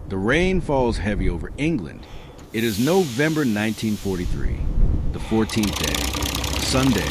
The rain falls heavy over England. It is November 1943, the 14th day, a Sunday.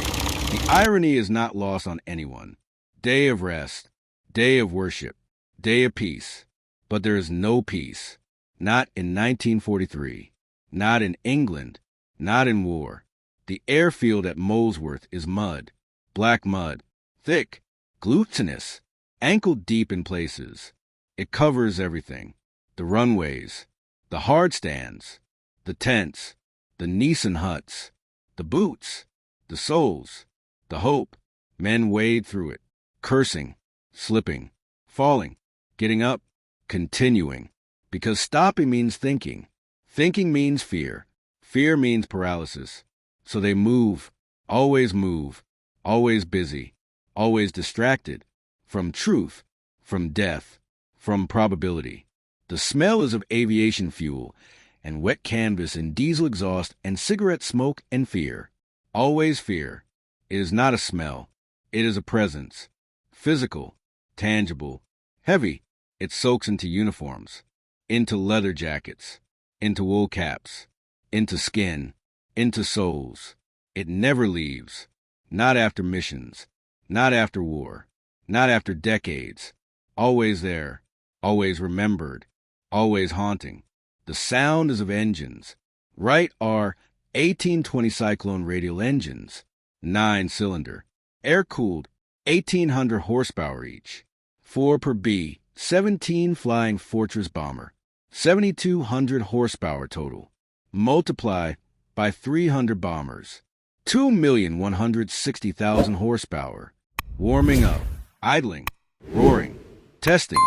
The irony is not lost on anyone. Day of rest, day of worship, day of peace. But there is no peace. Not in 1943. Not in England. Not in war. The airfield at Molesworth is mud. Black mud. Thick. Glutinous. Ankle deep in places. It covers everything. The runways, the hard stands, the tents, the Nissen huts, the boots, the soles, the hope. Men wade through it, cursing, slipping, falling, getting up, continuing. Because stopping means thinking. Thinking means fear. Fear means paralysis. So they move, always busy, always distracted, from truth, from death, from probability. The smell is of aviation fuel and wet canvas and diesel exhaust and cigarette smoke and fear. Always fear. It is not a smell. It is a presence. Physical, tangible, heavy. It soaks into uniforms, into leather jackets, into wool caps, into skin, into souls. It never leaves. Not after missions. Not after war. Not after decades. Always there. Always remembered. Always haunting. The sound is of engines. Right are 1820 Cyclone radial engines, 9-cylinder, air-cooled, 1,800 horsepower each, 4 per B, 17 Flying Fortress bomber, 7,200 horsepower total. Multiply by 300 bombers, 2,160,000 horsepower. Warming up, idling, roaring, testing.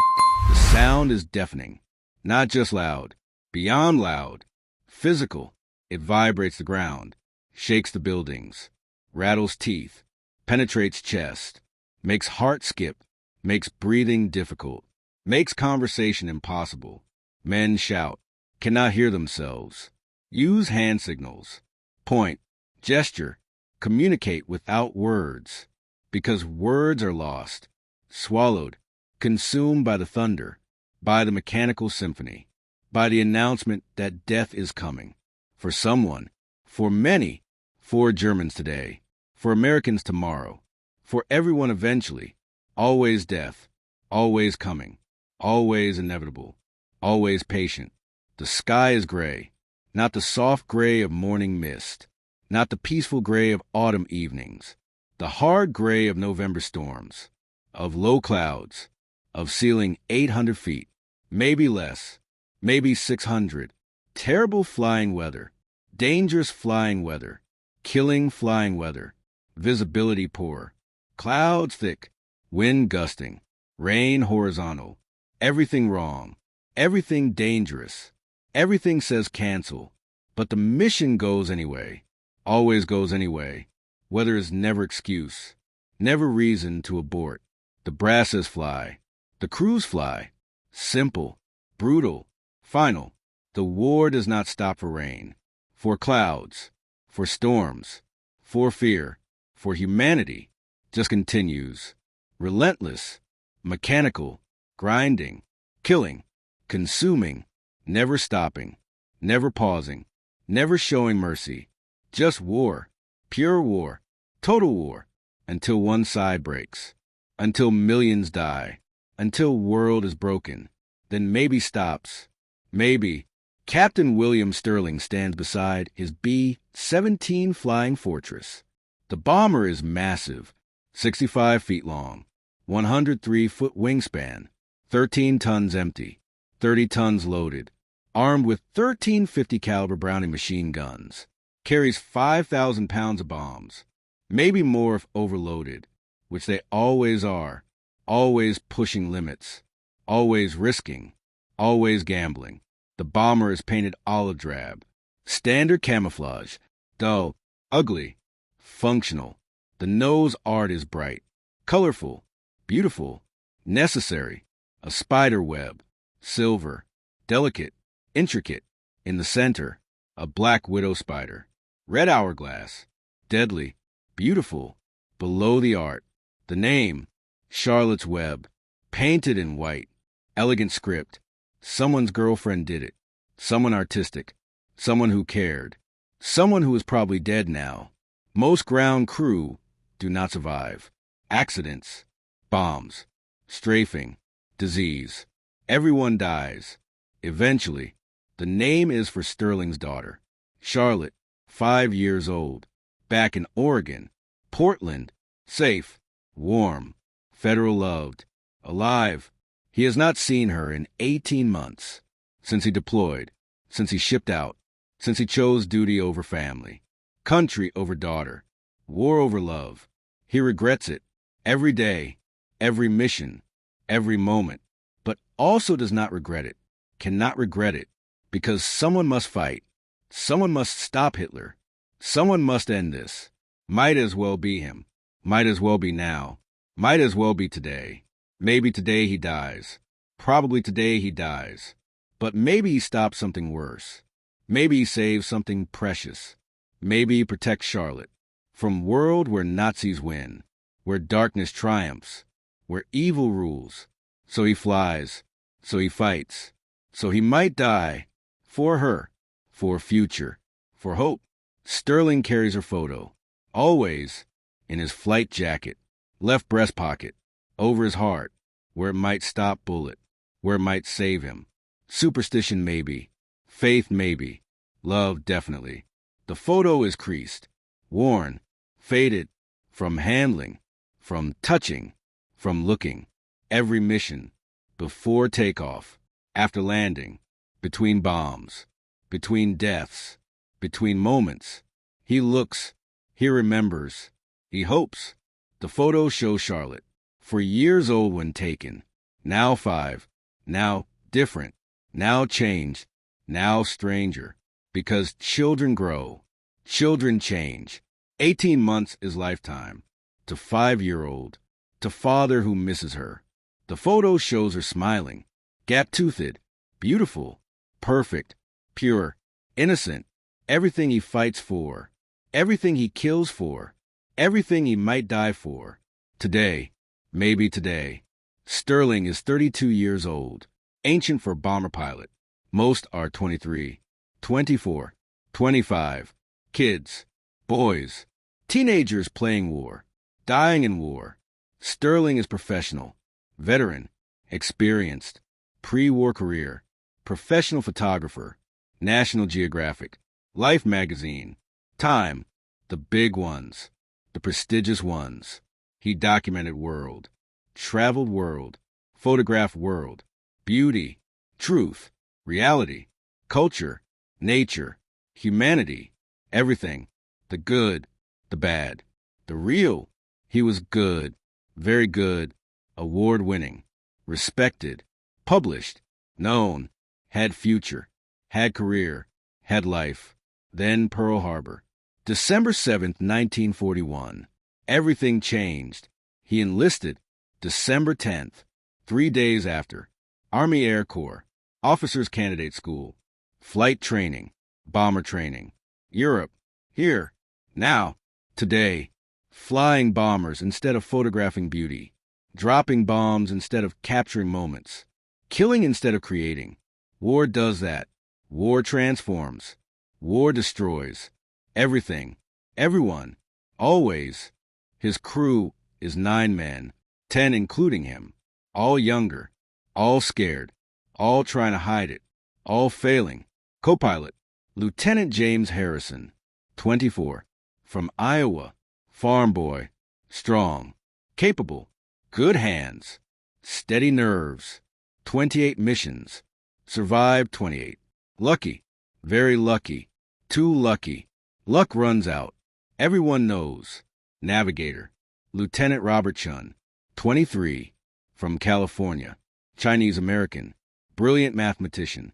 The sound is deafening. Not just loud, beyond loud, physical. It vibrates the ground, shakes the buildings, rattles teeth, penetrates chest, makes heart skip, makes breathing difficult, makes conversation impossible. Men shout, cannot hear themselves, use hand signals, point, gesture, communicate without words, because words are lost, swallowed, consumed by the thunder, by the mechanical symphony, by the announcement that death is coming. For someone, for many, for Germans today, for Americans tomorrow, for everyone eventually, always death, always coming, always inevitable, always patient. The sky is gray, not the soft gray of morning mist, not the peaceful gray of autumn evenings, the hard gray of November storms, of low clouds, of ceiling 800 feet, maybe less, maybe 600. Terrible flying weather, dangerous flying weather, killing flying weather, visibility poor, clouds thick, wind gusting, rain horizontal, everything wrong, everything dangerous, everything says cancel, but the mission goes anyway, always goes anyway. Weather is never excuse, never reason to abort. The brasses fly, the crews fly, simple, brutal, final. The war does not stop for rain, for clouds, for storms, for fear, for humanity. Just continues. Relentless, mechanical, grinding, killing, consuming, never stopping, never pausing, never showing mercy. Just war, pure war, total war, until one side breaks, until millions die, until world is broken. Then maybe stops, maybe. Captain William Sterling stands beside his B-17 Flying Fortress. The bomber is massive, 65 feet long, 103-foot wingspan, 13 tons empty, 30 tons loaded, armed with 1350 caliber Browning machine guns, carries 5,000 pounds of bombs, maybe more if overloaded, which they always are, always pushing limits, always risking, always gambling. The bomber is painted olive drab, standard camouflage, dull, ugly, functional. The nose art is bright, colorful, beautiful, necessary, a spider web, silver, delicate, intricate. In the center, a black widow spider, red hourglass, deadly, beautiful. Below the art, the name, Charlotte's Web, painted in white, elegant script, Someone's girlfriend did it. Someone artistic. Someone who cared. Someone who is probably dead now. Most ground crew do not survive. Accidents. Bombs. Strafing. Disease. Everyone dies. Eventually. The name is for Sterling's daughter. Charlotte, 5 years old. Back in Oregon. Portland. Safe. Warm. Federal loved. Alive. He has not seen her in 18 months. Since he deployed. Since he shipped out. Since he chose duty over family. Country over daughter. War over love. He regrets it. Every day. Every mission. Every moment. But also does not regret it. Cannot regret it. Because someone must fight. Someone must stop Hitler. Someone must end this. Might as well be him. Might as well be now. Might as well be today. Maybe today he dies. Probably today he dies. But maybe he stops something worse. Maybe he saves something precious. Maybe he protects Charlotte from world where Nazis win, where darkness triumphs, where evil rules. So he flies. So he fights. So he might die. For her. For future. For hope. Sterling carries her photo. Always. In his flight jacket. Left breast pocket. Over his heart. Where it might stop bullet. Where it might save him. Superstition maybe. Faith maybe. Love definitely. The photo is creased. Worn. Faded. From handling. From touching. From looking. Every mission. Before takeoff. After landing. Between bombs. Between deaths. Between moments. He looks. He remembers. He hopes. The photo shows Charlotte. 4 years old when taken. Now 5. Now different. Now changed. Now stranger. Because children grow. Children change. 18 months is lifetime. To 5-year-old. To father who misses her. The photo shows her smiling. Gap-toothed. Beautiful. Perfect. Pure. Innocent. Everything he fights for. Everything he kills for. Everything he might die for. Today. Maybe today. Sterling is 32 years old. Ancient for bomber pilot. Most are 23. 24. 25. Kids. Boys. Teenagers playing war. Dying in war. Sterling is professional. Veteran. Experienced. Pre-war career. Professional photographer. National Geographic. Life magazine. Time. The big ones. The prestigious ones. He documented world. Traveled world. Photographed world. Beauty. Truth. Reality. Culture. Nature. Humanity. Everything. The good. The bad. The real. He was good. Very good. Award-winning. Respected. Published. Known. Had future. Had career. Had life. Then Pearl Harbor. December 7th, 1941. Everything changed. He enlisted. December 10th. 3 days after. Army Air Corps. Officers Candidate School. Flight training. Bomber training. Europe. Here. Now. Today. Flying bombers instead of photographing beauty. Dropping bombs instead of capturing moments. Killing instead of creating. War does that. War transforms. War destroys. Everything. Everyone. Always. His crew is 9 men, 10 including him. All younger. All scared. All trying to hide it. All failing. Co-pilot. Lieutenant James Harrison. 24. From Iowa. Farm boy. Strong. Capable. Good hands. Steady nerves. 28 missions. Survived 28. Lucky. Very lucky. Too lucky. Luck runs out. Everyone knows. Navigator. Lieutenant Robert Chun. 23. From California. Chinese American. Brilliant mathematician.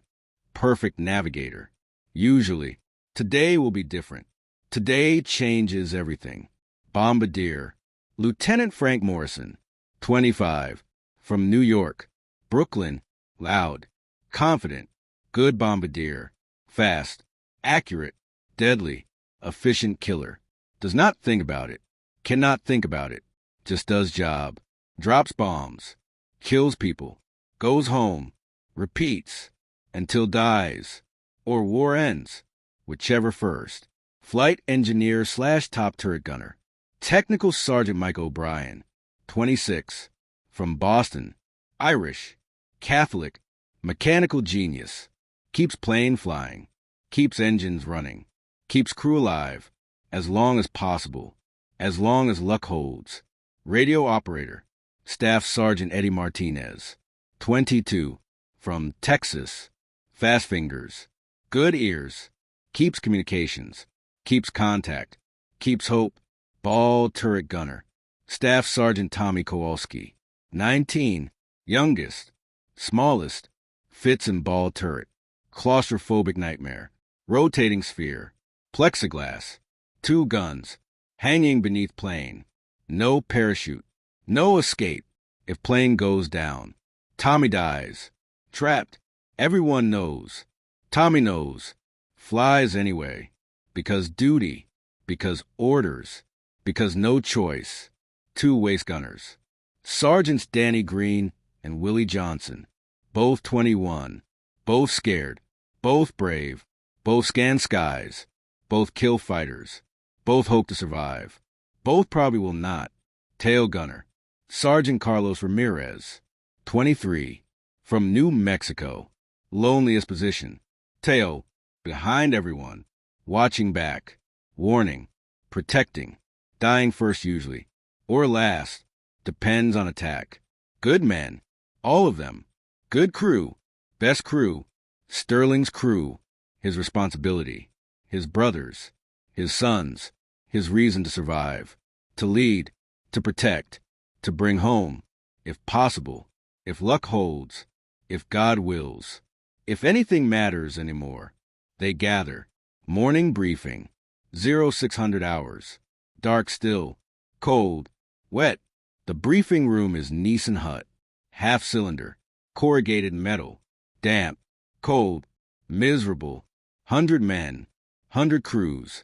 Perfect navigator. Usually. Today will be different. Today changes everything. Bombardier. Lieutenant Frank Morrison. 25. From New York. Brooklyn. Loud. Confident. Good bombardier. Fast. Accurate. Deadly. Efficient killer. Does not think about it. Cannot think about it. Just does job. Drops bombs. Kills people. Goes home. repeats, until dies, or war ends, whichever first. Flight engineer / top turret gunner. Technical Sergeant Mike O'Brien, 26, from Boston, Irish, Catholic, mechanical genius, keeps plane flying, keeps engines running, keeps crew alive, as long as possible, as long as luck holds. Radio operator, Staff Sergeant Eddie Martinez, 22, from Texas, fast fingers, good ears, keeps communications, keeps contact, keeps hope, ball turret gunner. Staff Sergeant Tommy Kowalski, 19, youngest, smallest, fits in ball turret, claustrophobic nightmare, rotating sphere, plexiglass, 2 guns, hanging beneath plane, no parachute, no escape if plane goes down. Tommy dies, trapped, everyone knows. Tommy knows, flies anyway, because duty, because orders, because no choice. 2 waist gunners. Sergeants Danny Green and Willie Johnson, both 21, both scared, both brave, both scan skies, both kill fighters, both hope to survive, both probably will not. Tail gunner, Sergeant Carlos Ramirez, 23, from New Mexico, loneliest position. Tail, behind everyone, watching back, warning, protecting, dying first usually, or last, depends on attack. Good men, all of them, good crew, best crew, Sterling's crew, his responsibility, his brothers, his sons, his reason to survive, to lead, to protect, to bring home, if possible, if luck holds, if God wills, if anything matters anymore. They gather. Morning briefing. 0600 hours. Dark still. Cold. Wet. The briefing room is Neeson hut. Half cylinder. Corrugated metal. Damp. Cold. Miserable. 100 men. 100 crews.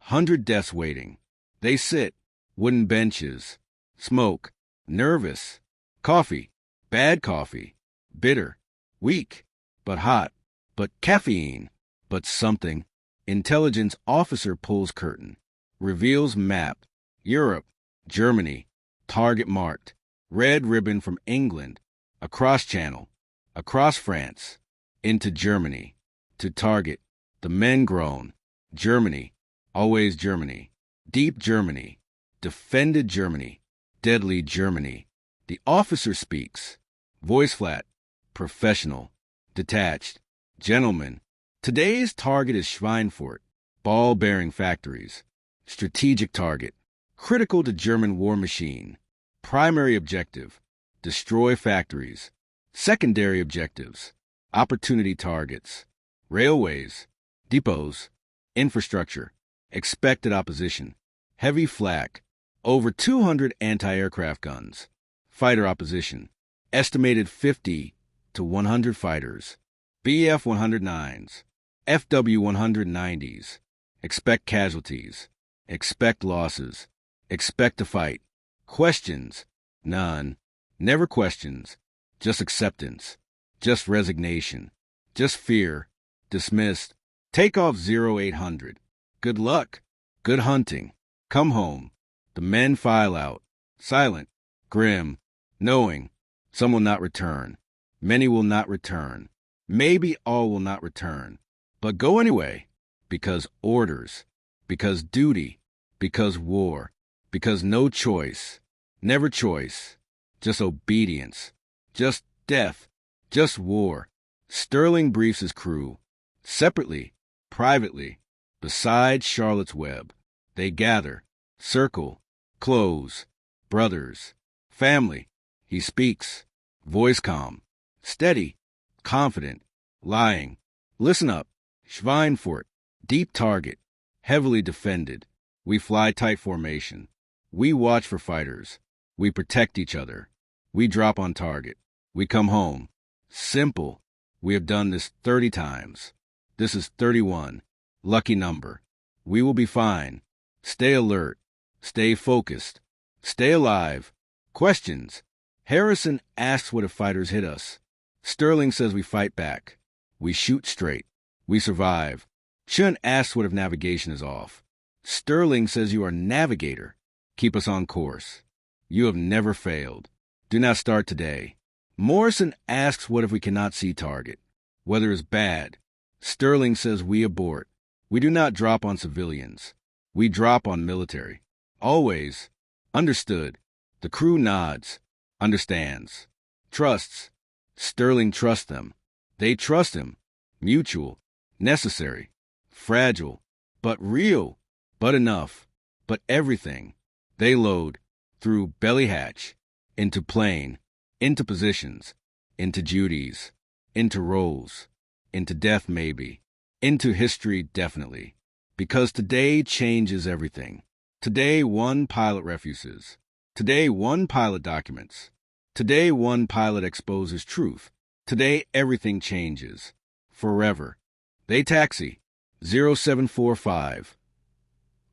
100 deaths waiting. They sit. Wooden benches. Smoke. Nervous. Coffee. Bad coffee. Bitter. Weak. But hot. But caffeine. But something. Intelligence officer pulls curtain. Reveals map. Europe. Germany. Target marked. Red ribbon from England. Across channel. Across France. Into Germany. To target. The men groan. Germany. Always Germany. Deep Germany. Defended Germany. Deadly Germany. The officer speaks. Voice flat. Professional. Detached. Gentlemen. Today's target is Schweinfurt. Ball-bearing factories. Strategic target. Critical to German war machine. Primary objective. Destroy factories. Secondary objectives. Opportunity targets. Railways. Depots. Infrastructure. Expected opposition. Heavy flak. Over 200 anti-aircraft guns. Fighter opposition. Estimated 50 to 100 fighters. BF 109s. FW 190s. Expect casualties. Expect losses. Expect to fight. Questions? None. Never questions. Just acceptance. Just resignation. Just fear. Dismissed. Take off 0800. Good luck. Good hunting. Come home. The men file out. Silent. Grim. Knowing. Some will not return. Many will not return. Maybe all will not return. But go anyway. Because orders. Because duty. Because war. Because no choice. Never choice. Just obedience. Just death. Just war. Sterling briefs his crew. Separately. Privately. Beside Charlotte's Web. They gather. Circle. Close. Brothers. Family. He speaks. Voice calm. Steady. Confident. Lying. Listen up. Schweinfurt. Deep target. Heavily defended. We fly tight formation. We watch for fighters. We protect each other. We drop on target. We come home. Simple. We have done this 30 times. This is 31. Lucky number. We will be fine. Stay alert. Stay focused. Stay alive. Questions. Harrison asks what if fighters hit us. Sterling says we fight back. We shoot straight. We survive. Chun asks what if navigation is off. Sterling says you are navigator. Keep us on course. You have never failed. Do not start today. Morrison asks what if we cannot see target. Weather is bad. Sterling says we abort. We do not drop on civilians. We drop on military. Always. Understood. The crew nods. Understands. Trusts. Sterling trusts them. They trust him. Mutual. Necessary. Fragile. But real. But enough. But everything. They load. Through belly hatch. Into plane. Into positions. Into duties. Into roles. Into death maybe. Into history definitely. Because today changes everything. Today one pilot refuses. Today one pilot documents. Today one pilot exposes truth. Today everything changes. Forever. They taxi. 0745.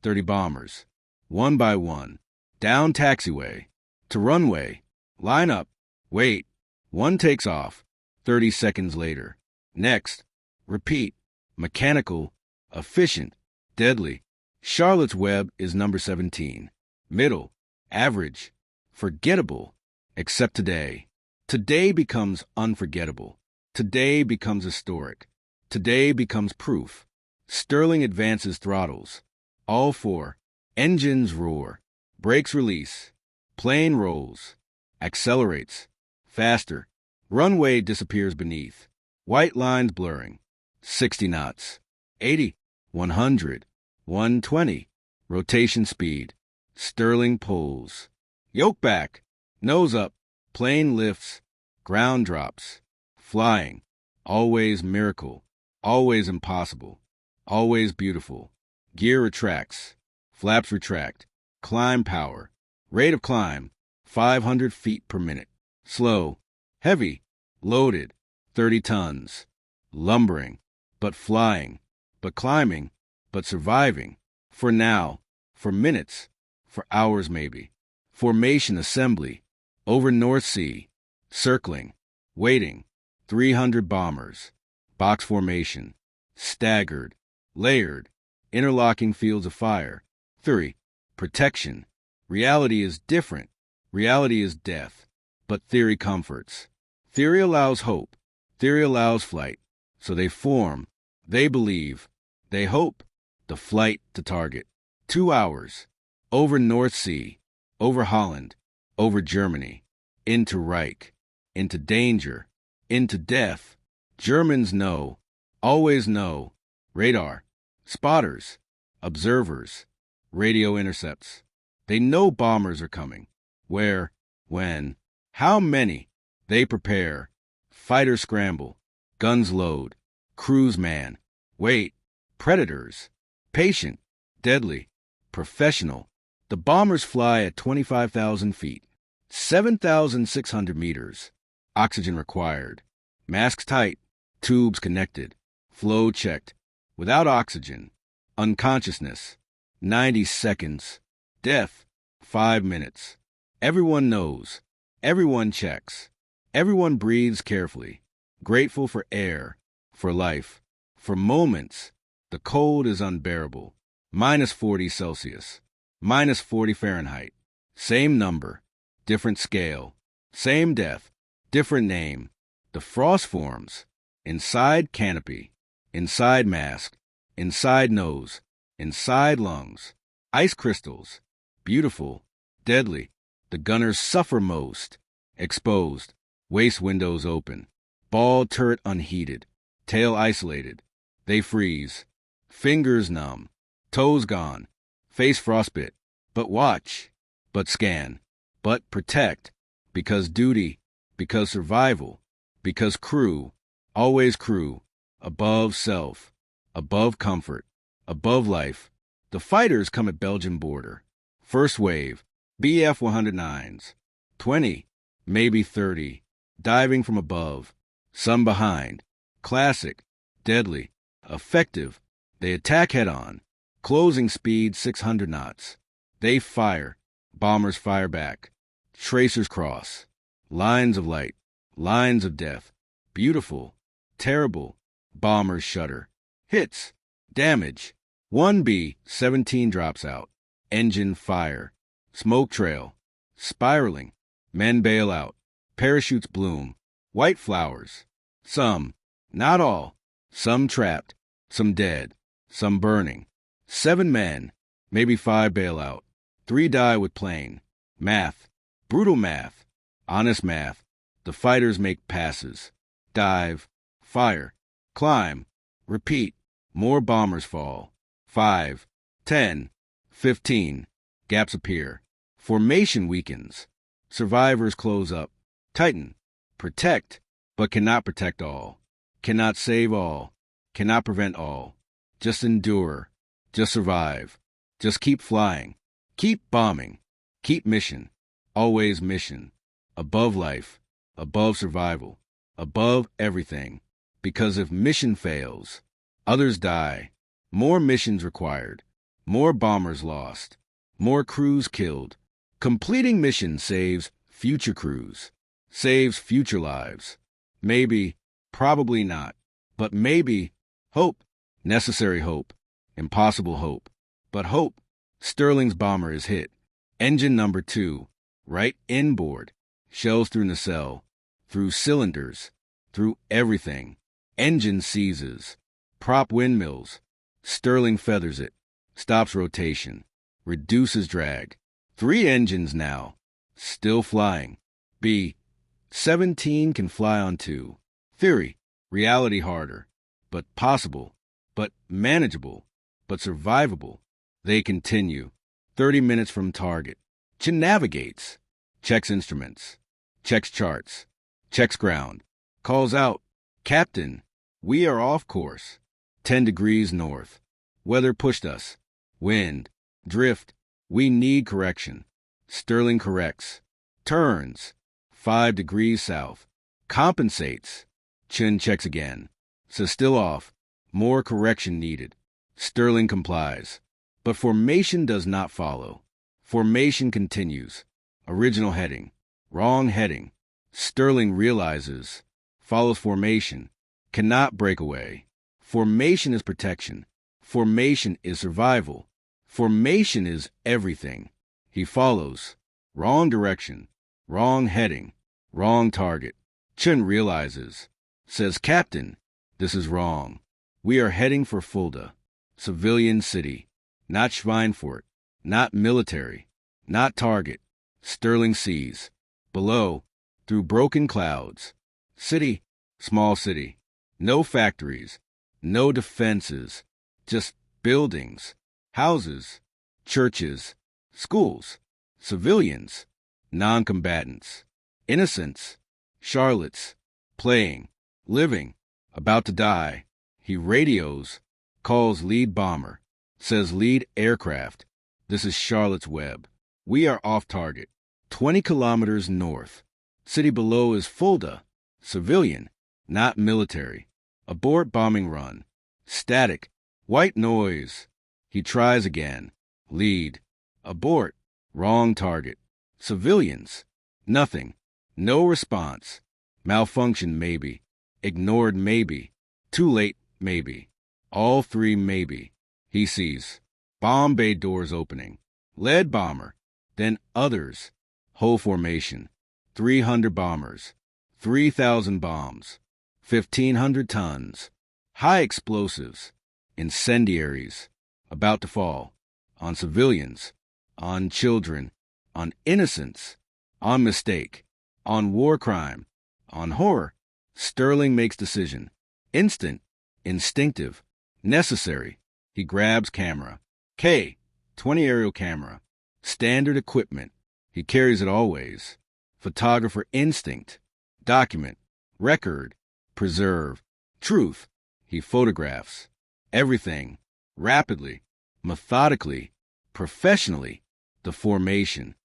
30 bombers. One by one. Down taxiway. To runway. Line up. Wait. One takes off. 30 seconds later. Next. Repeat. Mechanical. Efficient. Deadly. Charlotte's Web is number 17. Middle. Average. Forgettable. Except today. Today becomes unforgettable. Today becomes historic. Today becomes proof. Sterling advances throttles. All four. Engines roar. Brakes release. Plane rolls. Accelerates. Faster. Runway disappears beneath. White lines blurring. 60 knots. 80. 100. 120. Rotation speed. Sterling pulls. Yoke back. Nose up. Plane lifts. Ground drops. Flying. Always miracle. Always impossible. Always beautiful. Gear retracts. Flaps retract. Climb power. Rate of climb. 500 feet per minute. Slow. Heavy. Loaded. 30 tons. Lumbering. But flying. But climbing. But surviving. For now. For minutes. For hours maybe. Formation assembly. Over North Sea. Circling. Waiting. 300 bombers. Box formation. Staggered. Layered. Interlocking fields of fire. 3. Protection. Reality is different. Reality is death. But theory comforts. Theory allows hope. Theory allows flight. So they form. They believe. They hope. The flight to target. 2 hours. Over North Sea. Over Holland. Over Germany. Into Reich. Into danger. Into death. Germans know. Always know. Radar. Spotters. Observers. Radio intercepts. They know bombers are coming. Where? When? How many? They prepare. Fighters scramble. Guns load. Crews man. Wait. Predators. Patient. Deadly. Professional. The bombers fly at 25,000 feet. 7,600 meters. Oxygen required. Masks tight. Tubes connected. Flow checked. Without oxygen. Unconsciousness. 90 seconds. Death. 5 minutes. Everyone knows. Everyone checks. Everyone breathes carefully. Grateful for air. For life. For moments. The cold is unbearable. -40 Celsius. -40 Fahrenheit. Same number. Different scale. Same death. Different name. The frost forms. Inside canopy. Inside mask. Inside nose. Inside lungs. Ice crystals. Beautiful. Deadly. The gunners suffer most. Exposed. Waist windows open. Ball turret unheated. Tail isolated. They freeze. Fingers numb. Toes gone. Face frostbit. But watch. But scan. But protect. Because duty. Because survival. Because crew. Always crew. Above self. Above comfort. Above life. The fighters come at Belgian border. First wave. BF-109s. 20. Maybe 30. Diving from above. Some behind. Classic. Deadly. Effective. They attack head-on. Closing speed 600 knots. They fire. Bombers fire back. Tracers cross. Lines of light. Lines of death. beautiful, terrible, bombers shudder. Hits, damage, 1B-17 drops out, engine fire, smoke trail, spiraling, men bail out, parachutes bloom, white flowers, some, not all, some trapped, some dead, some burning, 7 men, maybe 5 bail out, 3 die with plane, math, brutal math, honest math, the fighters make passes, dive, fire, climb, repeat, more bombers fall, 5, 10, 15, gaps appear, formation weakens, survivors close up, tighten, protect, but cannot protect all, cannot save all, cannot prevent all, just endure, just survive, just keep flying, keep bombing, keep mission, always mission, above life, above survival, above everything, because if mission fails, others die, more missions required, more bombers lost, more crews killed. Completing mission saves future crews, saves future lives. Maybe, probably not, but maybe, hope, necessary hope, impossible hope, but hope. Sterling's bomber is hit. Engine number 2, right inboard, shells through nacelle, through cylinders, through everything. Engine seizes. Prop windmills. Sterling feathers it, stops rotation, reduces drag. 3 engines now, still flying. B-17 can fly on 2. Theory, reality harder, but possible, but manageable, but survivable. They continue. 30 minutes from target. Chin navigates, checks instruments, checks charts, checks ground, calls out, Captain, we are off course. 10 degrees north. Weather pushed us. Wind, drift. We need correction. Sterling corrects. Turns. 5 degrees south. Compensates. Chin checks again. Says still off. More correction needed. Sterling complies. But formation does not follow. Formation continues. Original heading. Wrong heading. Sterling realizes. Follows formation. Cannot break away. Formation is protection. Formation is survival. Formation is everything. He follows. Wrong direction. Wrong heading. Wrong target. Chin realizes. Says, Captain, this is wrong. We are heading for Fulda. Civilian city. Not Schweinfurt. Not military. Not target. Sterling sees. Below, through broken clouds. City. Small city. No factories. No defenses. Just buildings. Houses. Churches. Schools. Civilians. Non-combatants. Innocents. Charlottes. Playing. Living. About to die. He radios. Calls lead bomber. Says lead aircraft. This is Charlotte's Web. We are off target. 20 kilometers north. City below is Fulda. Civilian. Not military. Abort bombing run. Static. White noise. He tries again. Lead. Abort. Wrong target. Civilians. Nothing. No response. Malfunction maybe. Ignored maybe. Too late maybe. All 3 maybe. He sees. Bomb bay doors opening. Lead bomber. Then others. Whole formation. 300 bombers. 3,000 bombs. 1,500 tons. High explosives. Incendiaries. About to fall. On civilians. On children. On innocents. On mistake. On war crime. On horror. Sterling makes decision. Instant. Instinctive. Necessary. He grabs camera. K-20 aerial camera. Standard equipment. He carries it always. Photographer instinct. Document. Record. Preserve. Truth. He photographs. Everything. Rapidly. Methodically. Professionally. The formation.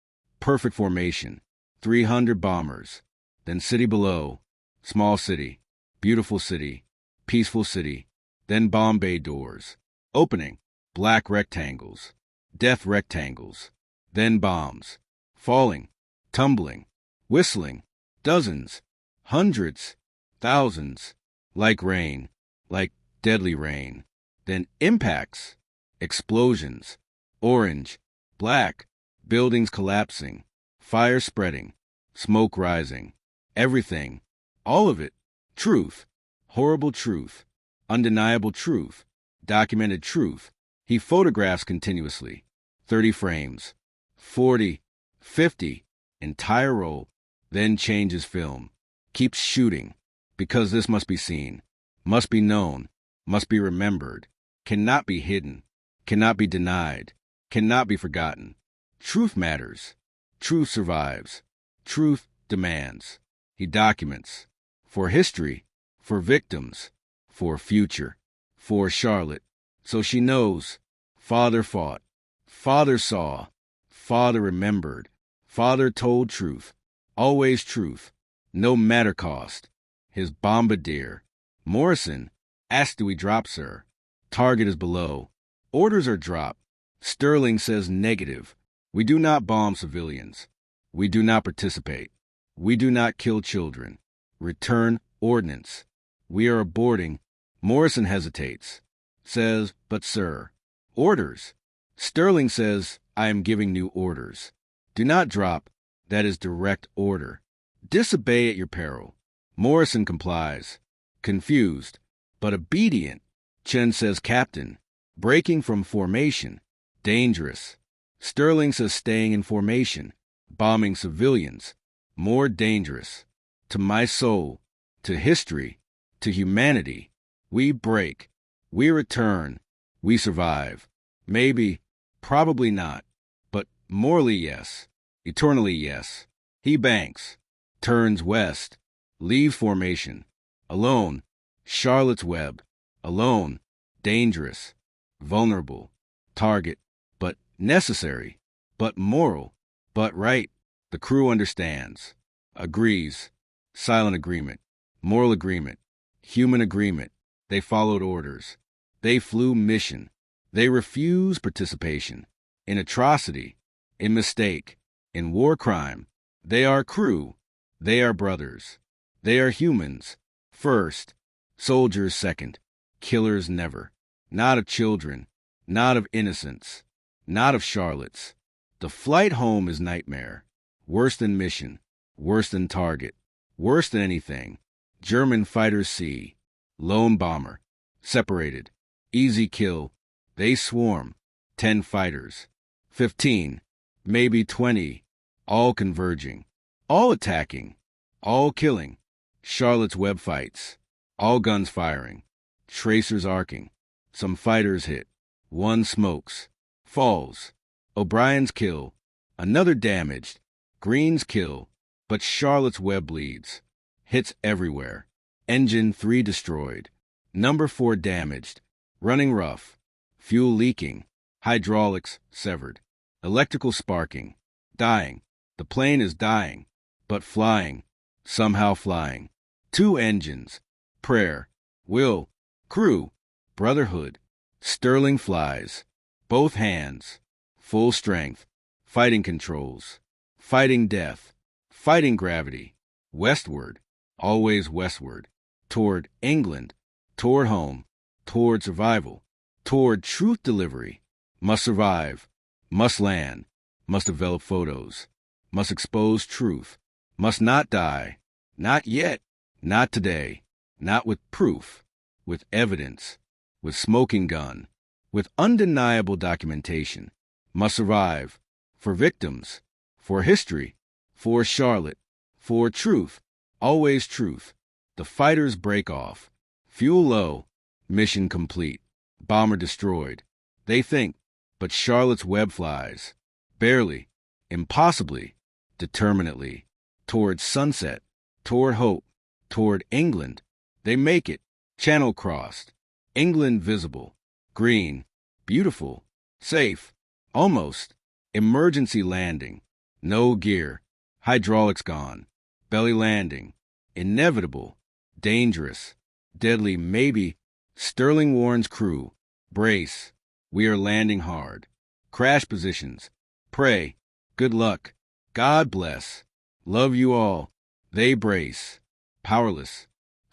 Perfect formation. 300 bombers. Then city below. Small city. Beautiful city. Peaceful city. Then bomb bay doors. Opening. Black rectangles. Death rectangles. Then bombs. Falling. Tumbling. Whistling. Dozens. Hundreds. Thousands. Like rain. Like deadly rain. Then impacts. Explosions. Orange. Black. Buildings collapsing. Fire spreading. Smoke rising. Everything. All of it. Truth. Horrible truth. Undeniable truth. Documented truth. He photographs continuously. 30 frames. 40. 50. Entire roll. Then changes film. Keeps shooting. Because this must be seen. Must be known. Must be remembered. Cannot be hidden. Cannot be denied. Cannot be forgotten. Truth matters. Truth survives. Truth demands. He documents. For history. For victims. For future. For Charlotte. So she knows. Father fought. Father saw. Father remembered. Father told truth. Always truth. No matter cost. His bombardier. Morrison. Asked, do we drop, sir? Target is below. Orders are dropped. Sterling says negative. We do not bomb civilians. We do not participate. We do not kill children. Return ordnance. We are aborting. Morrison hesitates. Says, but sir. Orders. Sterling says, I am giving new orders. Do not drop. That is direct order. Disobey at your peril. Morrison complies. Confused, but obedient. Chen says, Captain. Breaking from formation. Dangerous. Sterling says, staying in formation. Bombing civilians. More dangerous. To my soul. To history. To humanity. We break. We return. We survive. Maybe. Probably not. But morally, yes. Eternally, yes. He banks. Turns west. Leaves formation. Alone. Charlotte's Web. Alone. Dangerous. Vulnerable. Target. But necessary. But moral. But right. The crew understands. Agrees. Silent agreement. Moral agreement. Human agreement. They followed orders. They flew mission. They refuse participation. In atrocity. In mistake. In war crime. They are crew. They are brothers. They are humans. First. Soldiers second. Killers never. Not of children. Not of innocents. Not of Charlottes. The flight home is nightmare. Worse than mission. Worse than target. Worse than anything. German fighters see. Lone bomber. Separated. Easy kill. They swarm. 10 fighters. 15. Maybe 20. All converging. All attacking. All killing. Charlotte's Web fights. All guns firing. Tracers arcing. Some fighters hit. One smokes. Falls. O'Brien's kill. Another damaged. Green's kill. But Charlotte's Web bleeds. Hits everywhere. Engine 3 destroyed. Number 4 damaged. Running rough. Fuel leaking. Hydraulics severed. Electrical sparking. Dying. The plane is dying. But flying. Somehow flying. 2 engines. Prayer. Will. Crew. Brotherhood. Sterling flies. Both hands. Full strength. Fighting controls. Fighting death. Fighting gravity. Westward. Always westward. Toward England. Toward home. Toward survival. Toward truth delivery. Must survive. Must land. Must develop photos. Must expose truth. Must not die. Not yet. Not today. Not with proof. With evidence. With smoking gun. With undeniable documentation. Must survive. For victims. For history. For Charlotte. For truth. Always truth. The fighters break off. Fuel low. Mission complete. Bomber destroyed. They think. But Charlotte's Web flies. Barely. Impossibly. Determinately. Toward sunset. Toward hope. Toward England. They make it. Channel crossed. England visible. Green. Beautiful. Safe. Almost. Emergency landing. No gear. Hydraulics gone. Belly landing. Inevitable. Dangerous. Deadly maybe. Sterling warns crew. Brace. We are landing hard. Crash positions. Pray. Good luck. God bless. Love you all. They brace. Powerless.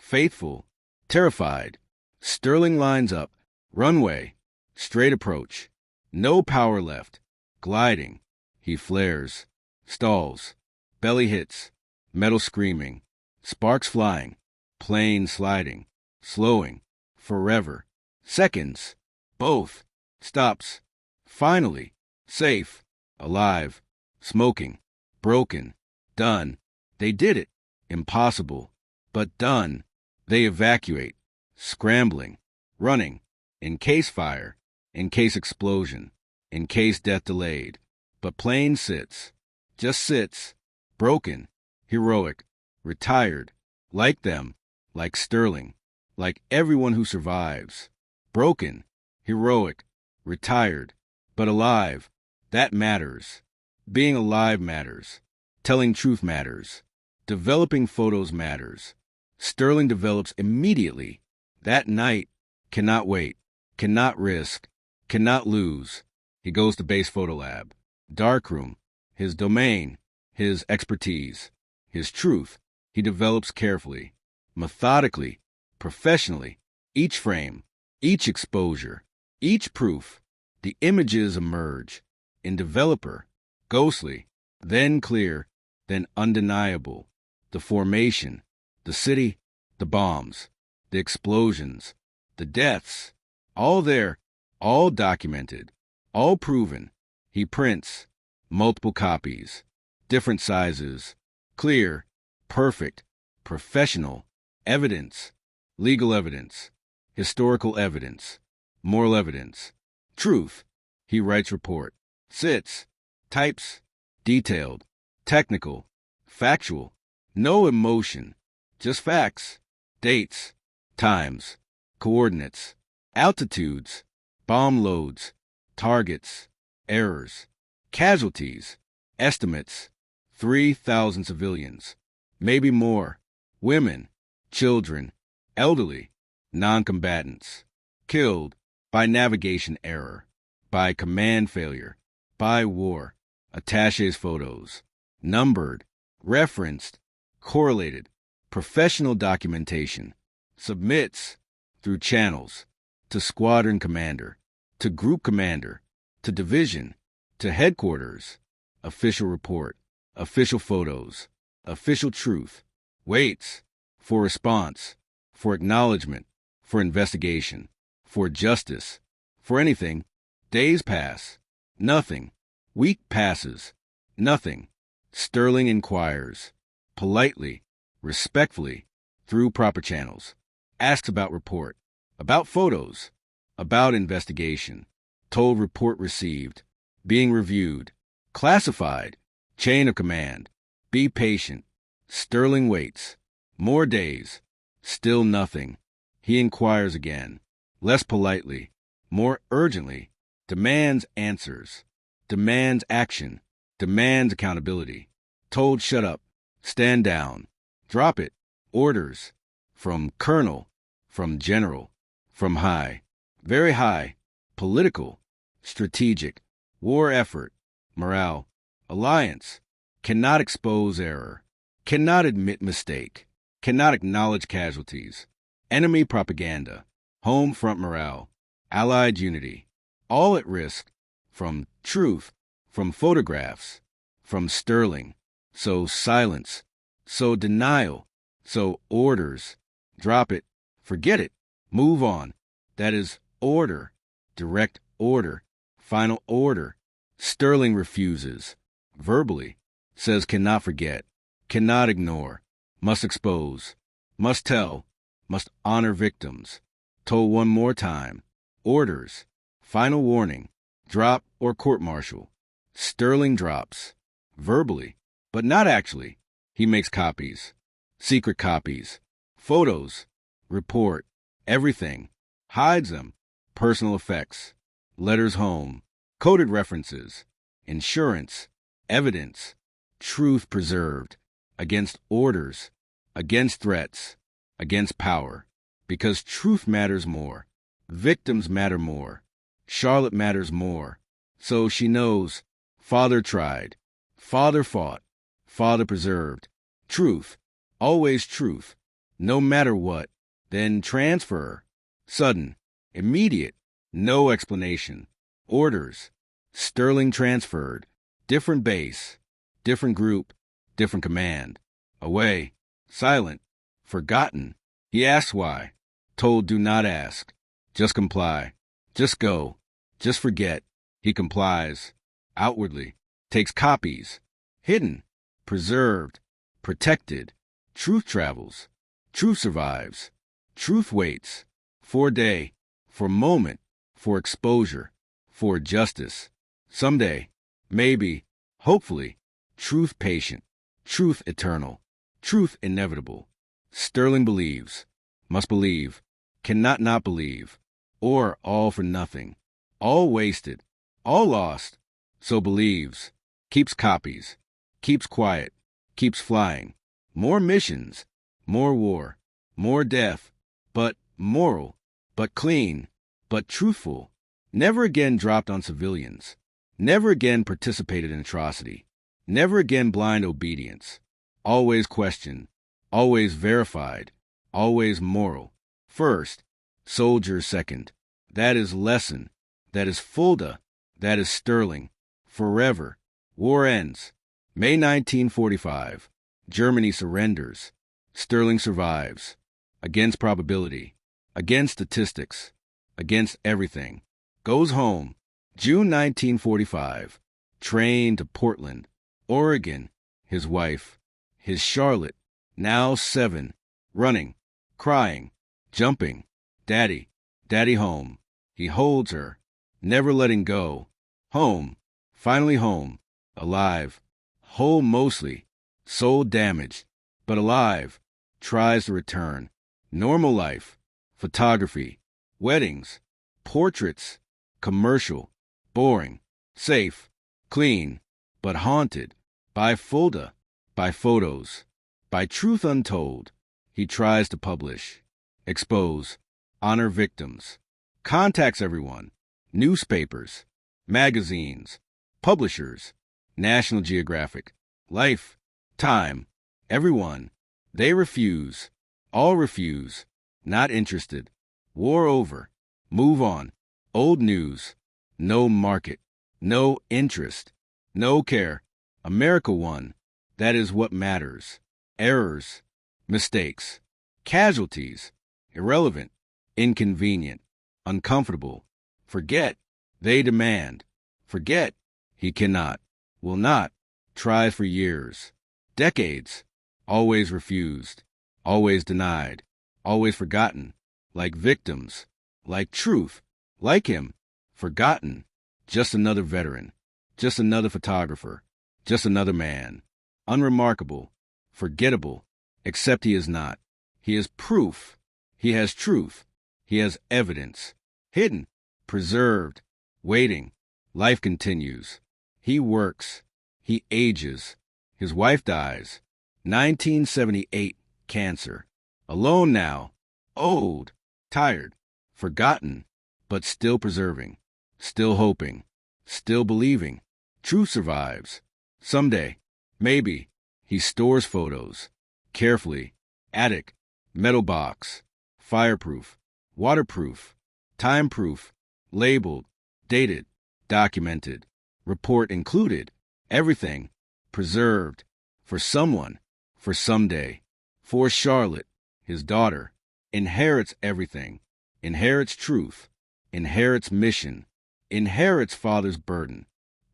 faithful, terrified. Sterling lines up, runway, straight approach. No power left, gliding. He flares, stalls, belly hits, metal screaming, sparks flying, plane sliding, slowing, forever. Seconds, both, stops. Finally, safe, alive, smoking, broken, done. They did it. Impossible, but done. They evacuate, scrambling, running, in case fire, in case explosion, in case death delayed. But plane sits, just sits, broken, heroic, retired, like them, like Sterling, like everyone who survives. Broken, heroic, retired, but alive. That matters. Being alive matters. Telling truth matters. Developing photos matters. Sterling develops immediately. That night, cannot wait, cannot risk, cannot lose. He goes to Base Photo Lab. Darkroom, his domain, his expertise, his truth. He develops carefully, methodically, professionally. Each frame, each exposure, each proof. The images emerge. In developer, ghostly, then clear, then undeniable. The formation, the city, the bombs, the explosions, the deaths, all there, all documented, all proven. He prints, multiple copies, different sizes, clear, perfect, professional, evidence, legal evidence, historical evidence, moral evidence, truth. He writes report, sits, types, detailed, technical, factual, no emotion, just facts, dates, times, coordinates, altitudes, bomb loads, targets, errors, casualties, estimates, 3,000 civilians, maybe more, women, children, elderly, non-combatants, killed by navigation error, by command failure, by war, attaches photos, numbered, referenced, correlated, professional documentation, submits through channels to squadron commander, to group commander, to division, to headquarters, official report, official photos, official truth, waits for response, for acknowledgement, for investigation, for justice, for anything. Days pass, nothing. Week passes, nothing. Sterling inquires, politely, respectfully, through proper channels, asks about report, about photos, about investigation, told report received, being reviewed, classified, chain of command, be patient. Sterling waits, more days, still nothing. He inquires again, less politely, more urgently, demands answers, demands action, demands accountability, told shut up, stand down, drop it, orders, from colonel, from general, from high, very high, political, strategic, war effort, morale, alliance, cannot expose error, cannot admit mistake, cannot acknowledge casualties, enemy propaganda, home front morale, allied unity, all at risk, from truth, from photographs, from Sterling, so silence, so denial, so orders, drop it, forget it, move on. That is order, direct order, final order. Sterling refuses, verbally, says cannot forget, cannot ignore, must expose, must tell, must honor victims. Told one more time, orders, final warning, drop or court-martial. Sterling drops, verbally, but not actually. He makes copies, secret copies, photos, report, everything, hides them, personal effects, letters home, coded references, insurance, evidence, truth preserved, against orders, against threats, against power, because truth matters more, victims matter more, Charlotte matters more. So she knows, father tried, father fought, father preserved, truth, always truth, no matter what. Then transfer. Sudden, immediate, no explanation. Orders. Sterling transferred. Different base, different group, different command. Away. Silent. Forgotten. He asks why. Told do not ask. Just comply. Just go. Just forget. He complies. Outwardly. Takes copies. Hidden. Preserved. Protected. Truth travels. Truth survives. Truth waits. For day. For moment. For exposure. For justice. Someday. Maybe. Hopefully. Truth patient. Truth eternal. Truth inevitable. Sterling believes. Must believe. Cannot not believe. Or all for nothing. All wasted. All lost. So believes. Keeps copies. Keeps quiet. Keeps flying. More missions. More war. More death. But moral. But clean. But truthful. Never again dropped on civilians. Never again participated in atrocity. Never again blind obedience. Always questioned. Always verified. Always moral. First. Soldier second. That is lesson. That is Fulda. That is Sterling. Forever. War ends. May 1945. Germany surrenders. Sterling survives. Against probability. Against statistics. Against everything. Goes home. June 1945. Train to Portland, Oregon. His wife. His Charlotte. Now 7. Running. Crying. Jumping. Daddy. Daddy home. He holds her. Never letting go. Home. Finally home. Alive. Whole mostly. Soul damaged. But alive. Tries to return. Normal life. Photography. Weddings. Portraits. Commercial. Boring. Safe. Clean. But haunted. By Fulda. By photos. By truth untold. He tries to publish. Expose. Honor victims. Contacts everyone. Newspapers. Magazines. Publishers. National Geographic. Life. Time. Everyone. They refuse. All refuse. Not interested. War over. Move on. Old news. No market. No interest. No care. America won. That is what matters. Errors. Mistakes. Casualties. Irrelevant. Inconvenient. Uncomfortable. Forget. They demand. Forget. He cannot. Will not. Tries for years. Decades. Always refused. Always denied. Always forgotten. Like victims. Like truth. Like him. Forgotten. Just another veteran. Just another photographer. Just another man. Unremarkable. Forgettable. Except he is not. He is proof. He has truth. He has evidence. Hidden. Preserved. Waiting. Life continues. He works. He ages. His wife dies. 1978. Cancer. Alone now. Old. Tired. Forgotten. But still preserving. Still hoping. Still believing. Truth survives. Someday. Maybe. He stores photos. Carefully. Attic. Metal box. Fireproof. Waterproof. Timeproof. Labeled. Dated. Documented. Report included. Everything. Preserved. For someone. For someday. For Charlotte. His daughter. Inherits everything. Inherits truth. Inherits mission. Inherits father's burden.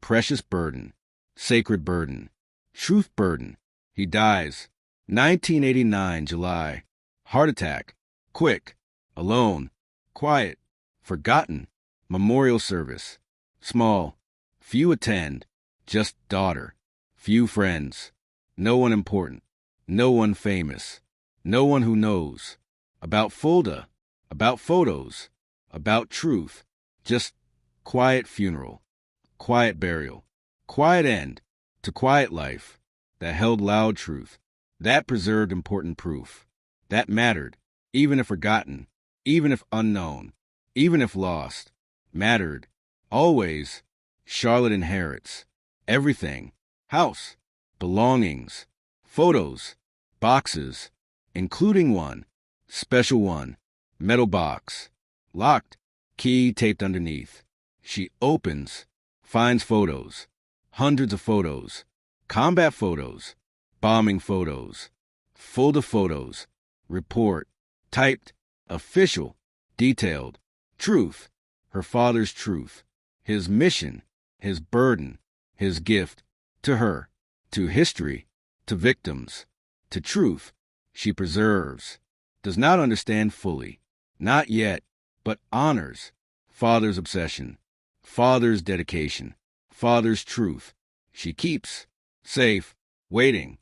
Precious burden. Sacred burden. Truth burden. He dies. 1989, July. Heart attack. Quick. Alone. Quiet. Forgotten. Memorial service. Small. Few attend. Just daughter. Few friends. No one important. No one famous. No one who knows. About Fulda. About photos. About truth. Just quiet funeral. Quiet burial. Quiet end to quiet life that held loud truth. That preserved important proof. That mattered, even if forgotten, even if unknown, even if lost. Mattered. Always. Charlotte inherits. Everything. House. Belongings. Photos. Boxes. including one, special one, metal box, locked, key taped underneath. She opens, finds photos, hundreds of photos, combat photos, bombing photos, Fulda photos, report, typed, official, detailed, truth, her father's truth, his mission, his burden, his gift, to her, to history, to victims, to truth, she preserves, does not understand fully, not yet, but honors, father's obsession, father's dedication, father's truth, she keeps, safe, waiting.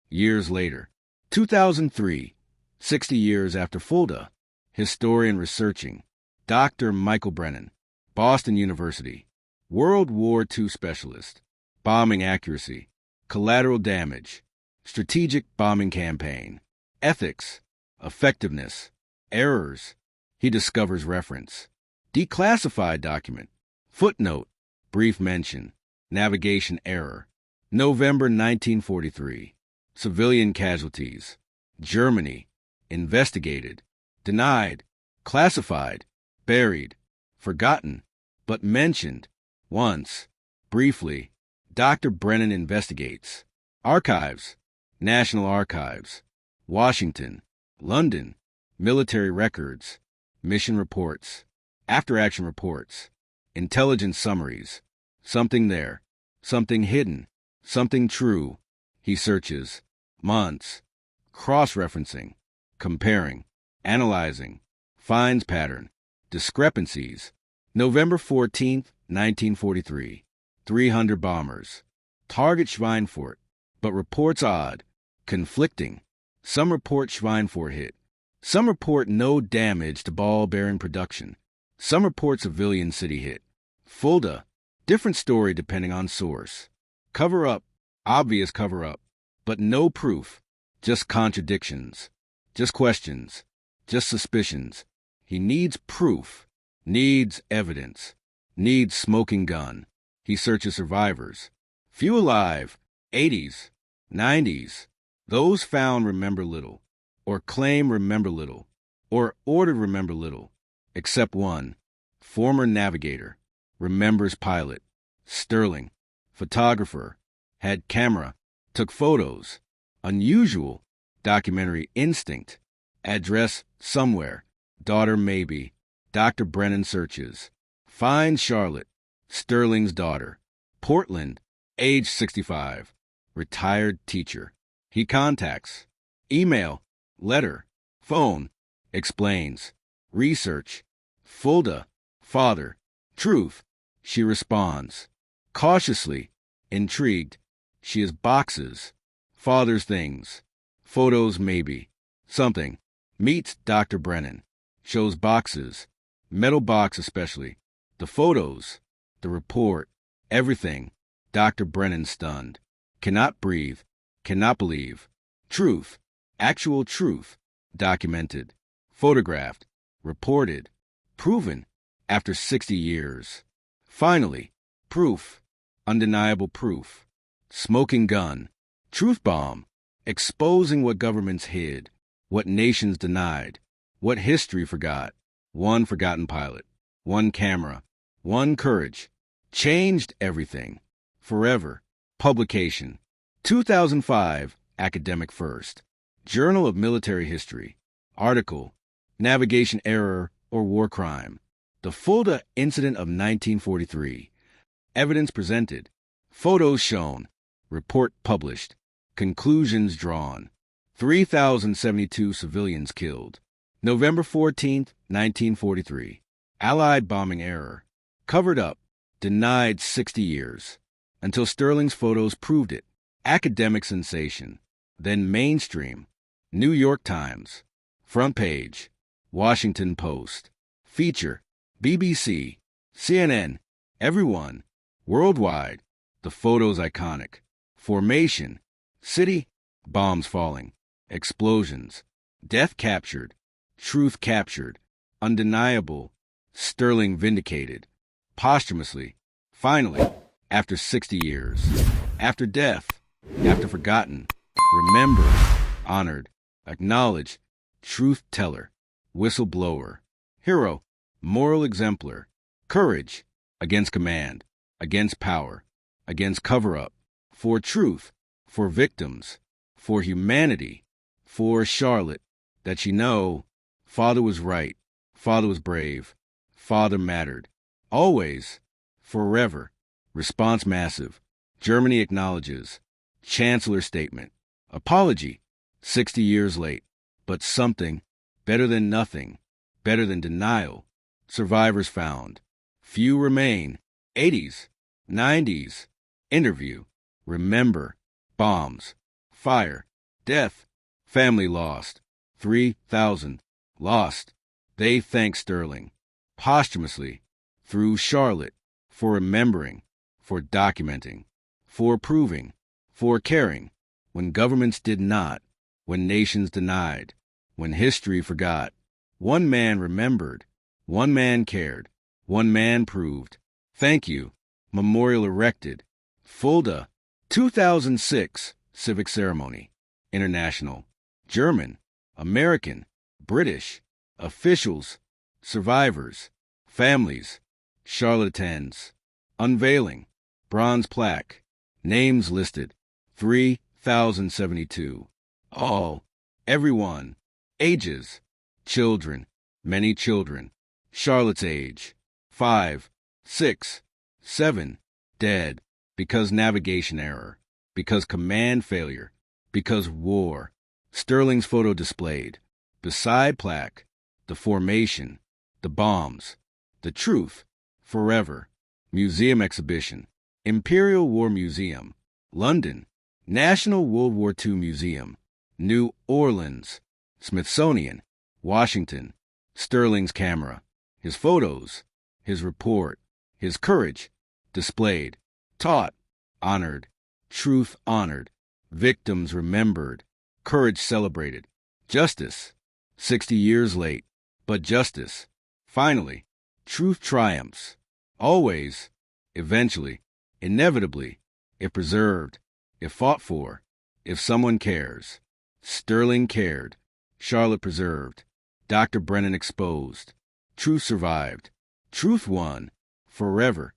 Years later, 2003, 60 years after Fulda, historian researching, Dr. Michael Brennan, Boston University, World War II specialist, bombing accuracy, collateral damage, strategic bombing campaign, ethics, effectiveness, errors. He discovers reference, declassified document, footnote, brief mention, navigation error, November 1943. Civilian casualties, Germany, investigated, denied, classified, buried, forgotten, but mentioned, once, briefly. Dr. Brennan investigates. Archives, National Archives, Washington, London, military records, mission reports, after-action reports, intelligence summaries, something there, something hidden, something true. He searches. Months, cross-referencing, comparing, analyzing, finds pattern, discrepancies. November 14, 1943, 300 bombers. Target Schweinfurt, but reports odd, conflicting. Some report Schweinfurt hit. Some report no damage to ball-bearing production. Some report civilian city hit. Fulda, different story depending on source. Cover-up, obvious cover-up. But no proof, just contradictions, just questions, just suspicions. He needs proof, needs evidence, needs smoking gun. He searches survivors. Few alive, 80s, 90s. Those found remember little, or claim remember little, or ordered remember little, except one, former navigator, remembers pilot, Sterling, photographer, had camera, took photos, unusual, documentary instinct, address somewhere, daughter maybe, Dr. Brennan searches, finds Charlotte, Sterling's daughter, Portland, age 65, retired teacher. He contacts, email, letter, phone, explains, research, Fulda, father, truth. She responds, cautiously, intrigued. She is boxes, father's things, photos maybe, something. Meets Dr. Brennan, shows boxes, metal box especially, the photos, the report, everything. Dr. Brennan stunned, cannot breathe, cannot believe. Truth, actual truth, documented, photographed, reported, proven, after 60 years. Finally, proof, undeniable proof. Smoking gun, truth bomb, exposing what governments hid, what nations denied, what history forgot. One forgotten pilot, one camera, one courage, changed everything, forever. Publication, 2005, Academic First, Journal of Military History, article, Navigation Error or War Crime, the Fulda Incident of 1943, evidence presented, photos shown, report published, conclusions drawn, 3,072 civilians killed. November 14, 1943, Allied bombing error, covered up, denied 60 years, until Sterling's photos proved it. Academic sensation, then mainstream, New York Times, front page, Washington Post, feature, BBC, CNN, everyone, worldwide, the photos iconic. Formation, city, bombs falling, explosions, death captured, truth captured, undeniable, Sterling vindicated, posthumously, Finally, after 60 years, after death, after forgotten, remembered, honored, acknowledged, truth teller, whistleblower, hero, moral exemplar, courage, against command, against power, against cover-up, for truth, for victims, for humanity, for Charlotte, that she know Father was right, Father was brave, Father mattered, always, forever, response massive, Germany acknowledges, Chancellor statement, apology, 60 years late, but something, better than nothing, better than denial, survivors found, few remain, 80s, 90s, interview, remember, bombs, fire, death, family lost, 3,000, lost, they thank Sterling, posthumously, through Charlotte, for remembering, for documenting, for proving, for caring, when governments did not, when nations denied, when history forgot. One man remembered, one man cared, one man proved. Thank you. Memorial erected. Fulda, 2006, Civic Ceremony. International. German, American, British, officials, survivors, families, charlatans. Unveiling, bronze plaque, names listed, 3,072. All, everyone, ages, children, many children, Charlotte's age, 5, 6, 7, dead, because navigation error, because command failure, because war. Sterling's photo displayed, beside plaque, the formation, the bombs, the truth, forever. Museum exhibition, Imperial War Museum, London, National World War II Museum, New Orleans, Smithsonian, Washington, Sterling's camera, his photos, his report, his courage, displayed, taught, honored, truth honored, victims remembered, courage celebrated, justice, 60 years late, but justice, finally, truth triumphs, always, eventually, inevitably, if preserved, if fought for, if someone cares. Sterling cared, Charlotte preserved, Dr. Brennan exposed, truth survived, truth won, forever,